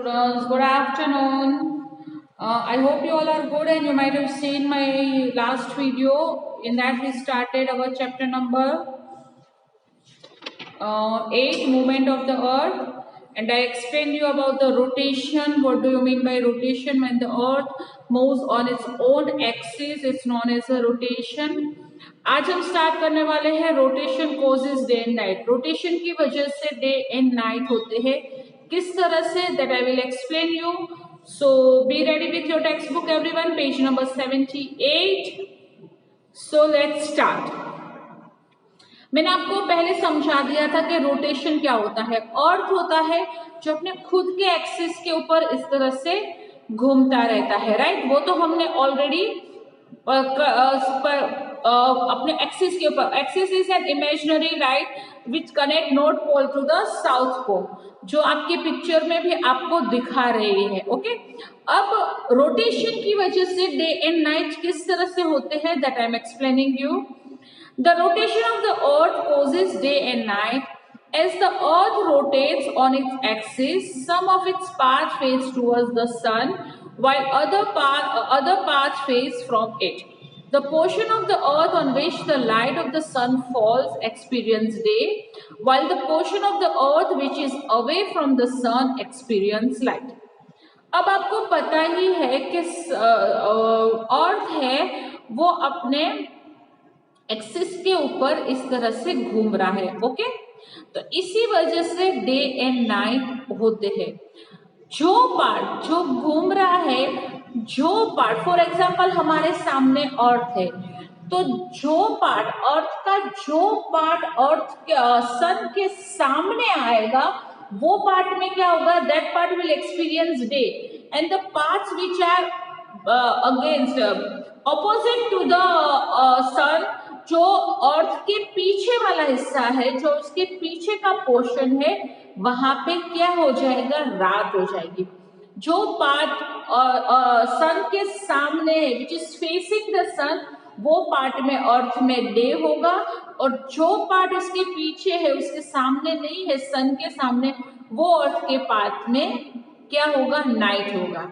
Students, good afternoon. I hope you all are good and you might have seen my last video. In that we started our chapter number 8, movement of the earth, and I explained you about the rotation. What do you mean by rotation? When the earth moves on its own axis, it's known as a rotation. आज हम start करने वाले हैं rotation causes day and night. Rotation की वजह से day and night होते हैं. किस तरह से, that I will explain you. So be ready with your text book everyone, page number 78. So let's start. मैंने आपको पहले समझा दिया था कि रोटेशन क्या होता है. अर्थ होता है जो अपने खुद के एक्सिस के ऊपर इस तरह से घूमता रहता है, राइट. वो तो हमने ऑलरेडी अपने एक्सिस के ऊपर, axis is an imaginary right which connect north pole to the south pole, जो आपके पिक्चर में भी आपको दिखा रही है. ओके, अब रोटेशन की वजह से डे एंड नाइट किस तरह से होते हैं, that I am explaining you. The rotation of the earth causes day and night. As the earth rotates on its axis, some of its path face towards the sun, while other paths face from it. The portion of the earth on which the light of the sun falls experience day, while the portion of the earth which is away from the sun experience light. अब आपको पता ही है कि अर्थ है वो अपने axis के ऊपर इस तरह से घूम रहा है. ओके, तो इसी वजह से डे एंड नाइट होते हैं. जो पार्ट जो घूम रहा है, जो पार्ट, फॉर एग्जांपल हमारे सामने अर्थ है, तो जो पार्ट अर्थ का, जो पार्ट अर्थ के सन के सामने आएगा, वो पार्ट में क्या होगा, that part will experience day, and the parts which are against opposite to the sun, जो अर्थ के पीछे वाला हिस्सा है, जो उसके पीछे का पोर्शन है, वहां पे क्या हो जाएगा, रात हो जाएगी. जो पार्ट सन के सामने है, विच इज फेसिंग द सन, वो पार्ट में अर्थ में डे होगा, और जो पार्ट उसके पीछे है, उसके सामने नहीं है, सन के सामने, वो अर्थ के पार्ट में क्या होगा, नाइट होगा.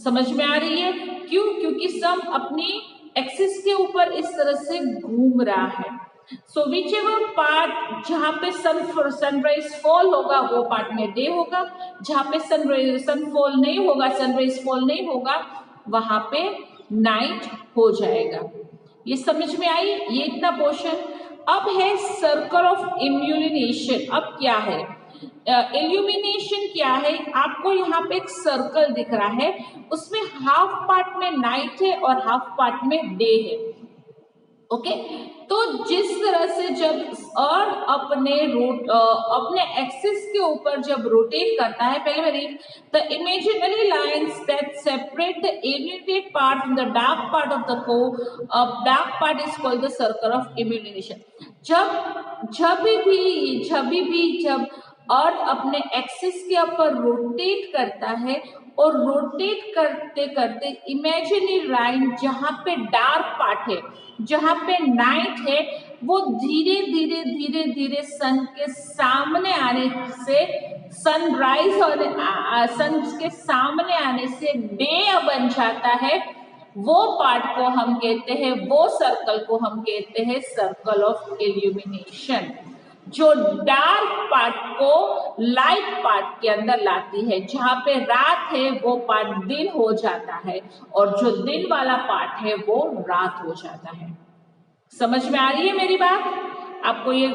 समझ में आ रही है? क्यों? क्योंकि सन अपनी एक्सिस के ऊपर इस तरह से घूम रहा है. सो विच एवर पार्ट जहां पे सनराइज फॉल होगा, वो पार्ट में डे होगा. जहां पे सनफॉल नहीं होगा, सनराइज फॉल नहीं होगा, वहां पे नाइट हो जाएगा. ये समझ में आई, ये इतना पोर्शन. अब है सर्कल ऑफ इल्यूमिनेशन. अब क्या है इल्यूमिनेशन, क्या है, आपको यहाँ पे एक सर्कल दिख रहा है, उसमें हाफ पार्ट में नाइट है और हाफ पार्ट में डे है. ओके, तो जिस तरह से जब अर्थ अपने एक्सिस के ऊपर जब रोटेट करता है, पहले मैं read the imaginary lines that separate the illuminated part from the dark part of the core, dark part is called the circle of illumination. जब अर्थ अपने एक्सिस के ऊपर रोटेट करता है, और रोटेट करते करते इमेजिनरी लाइन जहां पे डार्क पार्ट है, जहां पे नाइट है, वो धीरे धीरे धीरे धीरे सन के सामने आने से, सनराइज और सन के सामने आने से डे बन जाता है. वो पार्ट को हम कहते हैं, वो सर्कल को हम कहते हैं सर्कल ऑफ इल्यूमिनेशन, जो डार्क पार्ट को लाइट पार्ट के अंदर लाती है. जहां पे रात है, वो पार्ट दिन हो जाता है, और जो दिन वाला पार्ट है, वो रात हो जाता है. समझ में आ रही है मेरी बात? आपको ये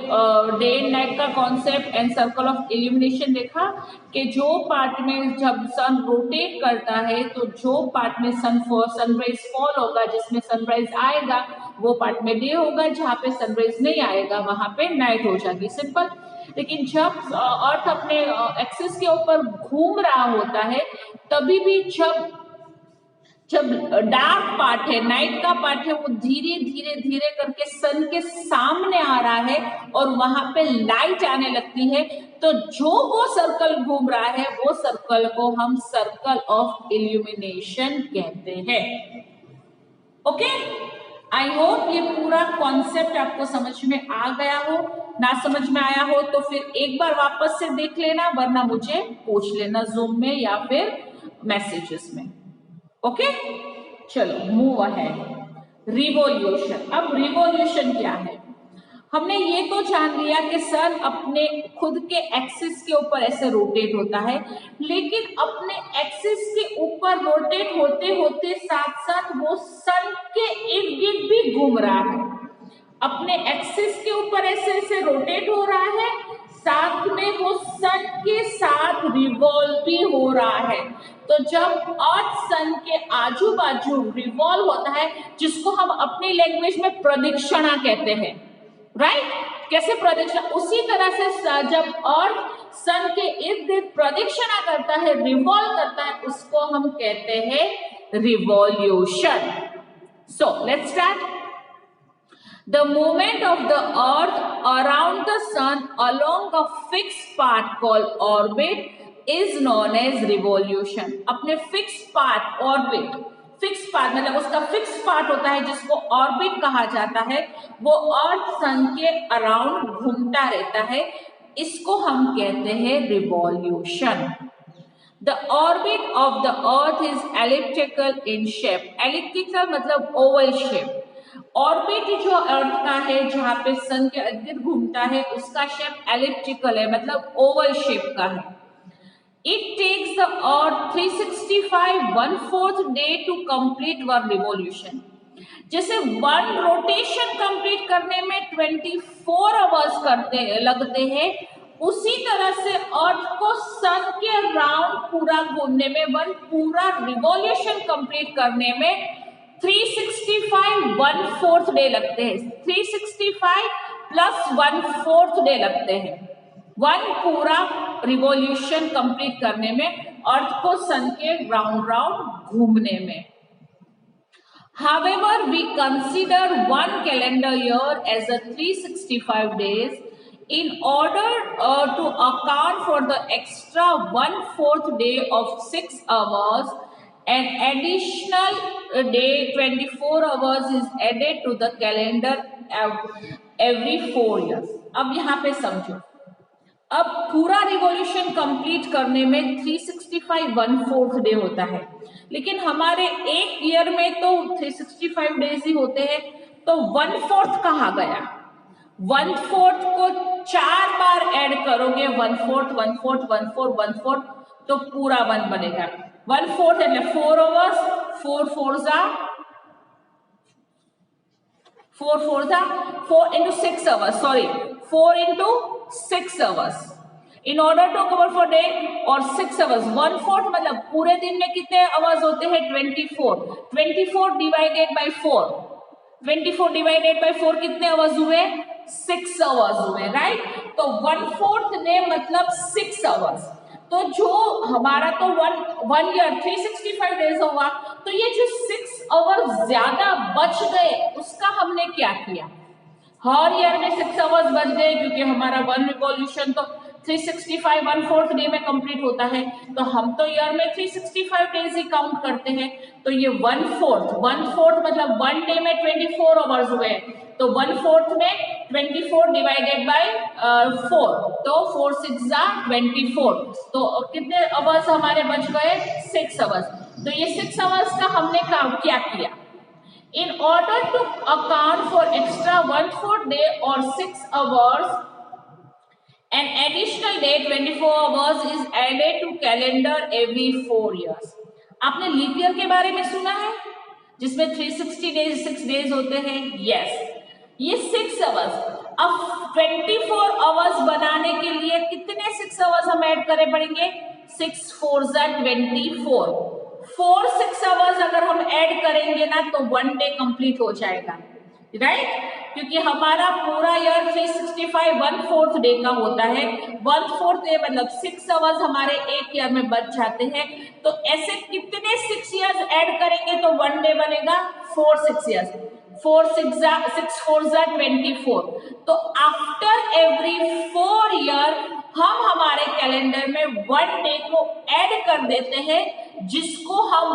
डे एंड नाइट का concept and circle of illumination देखा कि जो पार्ट में जब सन रोटेट करता है, तो जो पार्ट में सनराइज फॉल होगा, जिसमें सनराइज आएगा, वो पार्ट में डे होगा. जहाँ पे सनराइज नहीं आएगा, वहां पे नाइट हो जाएगी. सिंपल. लेकिन जब अर्थ अपने एक्सिस के ऊपर घूम रहा होता है, तभी भी जब डार्क पार्ट है, नाइट का पार्ट है, वो धीरे धीरे धीरे करके सन के सामने आ रहा है, और वहां पे लाइट आने लगती है. तो जो वो सर्कल घूम रहा है, वो सर्कल को हम सर्कल ऑफ इल्यूमिनेशन कहते हैं. ओके, आई होप ये पूरा कॉन्सेप्ट आपको समझ में आ गया हो। ना समझ में आया हो तो फिर एक बार वापस से देख लेना, वरना मुझे पूछ लेना जूम में या फिर मैसेजेस में। ओके, चलो मूव अहेड। रिवॉल्यूशन। अब रिवॉल्यूशन क्या है? हमने ये तो जान लिया कि सन अपने खुद के एक्सिस के ऊपर ऐसे रोटेट होता है, लेकिन अपने एक्सिस के ऊपर रोटेट होते होते साथ साथ वो सन के इर्द गिर्द भी घूम रहा है। अपने एक्सिस के ऊपर ऐसे ऐसे रोटेट हो रहा है, साथ में वो सन के साथ रिवॉल्व भी हो रहा है। तो जब अर्थ सन के आजू बाजू रिवॉल्व होता है, जिसको हम अपनी लैंग्वेज में प्रदक्षिणा कहते हैं, राइट? कैसे प्रदक्षिणा? उसी तरह से जब अर्थ सन के इर्द गिर्द प्रदक्षिणा करता है, रिवॉल्व करता है, उसको हम कहते हैं revolution. So let's start. The movement of the earth around the sun along a fixed path called orbit is known as revolution. अपने fixed path orbit, fixed path मतलब उसका fixed path होता है जिसको orbit कहा जाता है, वो अर्थ सन के अराउंड घूमता रहता है, इसको हम कहते हैं revolution. The orbit of the earth is elliptical in shape. Elliptical मतलब oval shape. ऑर्बिट जो अर्थ का है, जहां पे सन के इर्द गिर्द घूमता है, उसका शेप एलिप्टिकल है, मतलब ओवल शेप का है। It takes the earth 365 1/4 day to complete one revolution. जैसे वन रोटेशन कंप्लीट करने में 24 आवर्स लगते हैं, उसी तरह से अर्थ को सन के राउंड पूरा घूमने में, वन पूरा रिवॉल्यूशन कंप्लीट करने में 365 1/4 डे लगते हैं। 365 प्लस 1/4 डे लगते हैं वन पूरा रिवॉल्यूशन कंप्लीट करने में, अर्थ को सन के राउंड राउंड घूमने में। However, we consider one calendar year as a 365 days in order to account for the extra 1/4 day of 6 hours. An additional day 24 hours is added to the calendar every 4 years. अब यहाँ पे समझो, अब पूरा revolution complete करने में 365 1/4 day होता है, लेकिन हमारे एक ईयर में तो 365 डेज ही होते हैं, तो 1/4 कहाँ गया? 1/4 को 4 बार ऐड करोगे, 1/4 1/4 1/4 1/4, तो पूरा 1 बनेगा। 1/4 એટલે 4 hours, 4 4s are 4 into 6 hours, sorry, 4 into 6 hours in order to cover for day, और 6 hours 1/4 मतलब पूरे दिन में कितने आवर्स होते हैं? 24। 24 डिवाइडेड बाय 4, 24 डिवाइडेड बाय 4 कितने आवर्स हुए? 6 आवर्स हुए, राइट? तो 1/4 डे मतलब 6 आवर्स। तो जो हमारा तो वन ईयर 365 डेज होगा, तो ये जो 6 आवर्स ज्यादा बच गए, उसका हमने क्या किया? हर ईयर में 6 आवर्स बच गए, क्योंकि हमारा वन रिवॉल्यूशन तो 365 1/4 डे में कंप्लीट होता है, तो हम तो ईयर में 365 डेज ही काउंट करते हैं। तो ये 1/4 मतलब 1 डे में 24 आवर्स हुए, तो 1/4 में 24 डिवाइडेड बाय 4, तो 4 6 24, तो कितने आवर्स हमारे बच गए? 6 आवर्स। तो ये 6 आवर्स का हमने क्या किया? In order to account for extra 1/4 day or 6 hours, an additional day 24 hours is added to calendar every 4 years. आपने लीप ईयर के बारे में सुना है, जिसमें 360 डेज 6 डेज होते हैं? यस, ये 6 आवर्स। अब 24 आवर्स बनाने के लिए कितने 6 आवर्स हम ऐड करे पड़ेंगे? 6 4s are 24। 4 6 आवर्स अगर हम ऐड करेंगे ना, तो 1 डे कंप्लीट हो जाएगा, राइट? क्योंकि हमारा पूरा ईयर 365 1/4 डे का होता है। 1/4 डे मतलब 6 आवर्स हमारे एक ईयर में बच जाते हैं। तो ऐसे कितने 6 ईयर्स ऐड करेंगे तो 1 डे बनेगा? 4 6 ईयर्स। 4 6 4s are 24। तो आफ्टर एवरी 4 ईयर हम हमारे कैलेंडर में 1 डे को ऐड कर देते हैं, जिसको हम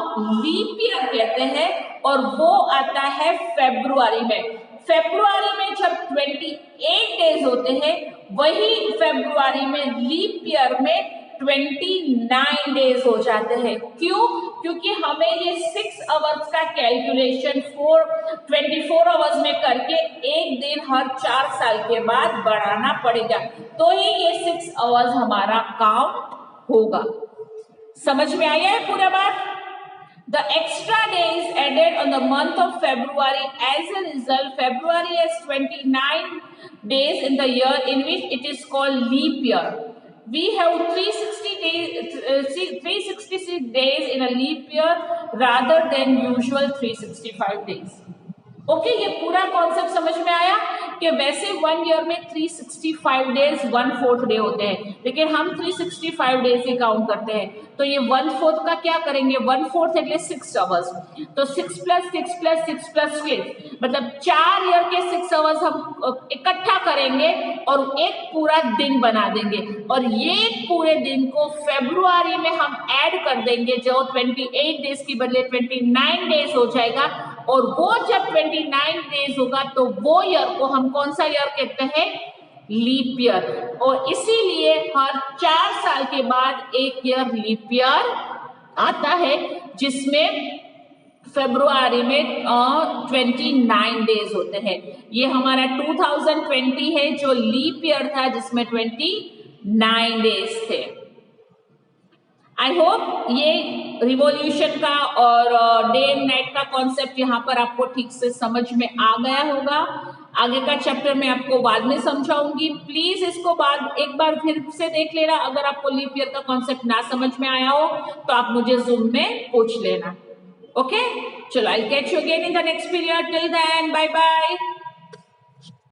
लीप ईयर कहते हैं, और वो आता है फेब्रुआरी में। फेब्रुआरी में जब 28 डेज होते हैं, वही फेब्रुआरी में लीप ईयर में 29 डेज हो जाते हैं। क्यों? क्योंकि हमें ये 6 आवर्स का कैलकुलेशन 24 आवर्स में करके एक दिन हर 4 साल के बाद बढ़ाना पड़ेगा, तो ही ये 6 आवर्स हमारा काउंट होगा। समझ में आया है पूरा बात? The extra days added on the month of February, as a result, February has 29 days in the year in which it is called leap year. We have 366 days in a leap year rather than usual 365 days. Okay, ये पूरा concept समझ में आया कि वैसे 1 year में 365 days 1/4 day होते हैं, लेकिन हम 365 डेज ही काउंट करते हैं। तो ये 1/4 का क्या करेंगे? 1/4 એટલે 6 आवर्स, तो 6 + 6 + 6 + 6 मतलब 4 ईयर के 6 आवर्स हम इकट्ठा करेंगे और एक पूरा दिन बना देंगे, और ये पूरे दिन को फेब्रुआरी में हम ऐड कर देंगे, जो 28 डेज की बदले 29 डेज हो जाएगा। और वो जब 29 डेज होगा तो वो ईयर को हम कौन सा ईयर कहते हैं? Leap year. और इसीलिए हर 4 साल के बाद एक ईयर लीप ईयर आता है, जिसमें फेब्रुआरी में 29 डेज होते हैं। ये हमारा 2020 है जो लीप ईयर था, जिसमें 29 डेज थे। आई होप ये रिवॉल्यूशन का और डे एंड नाइट का कॉन्सेप्ट यहाँ पर आपको ठीक से समझ में आ गया होगा। आगे का चैप्टर मैं आपको बाद में समझाऊंगी, प्लीज इसको एक बार फिर से देख लेना। अगर आपको लीप ईयर का कॉन्सेप्ट ना समझ में आया हो तो आप मुझे जूम में पूछ लेना। ओके, चलो, I catch you again in the next period. Till then, bye bye.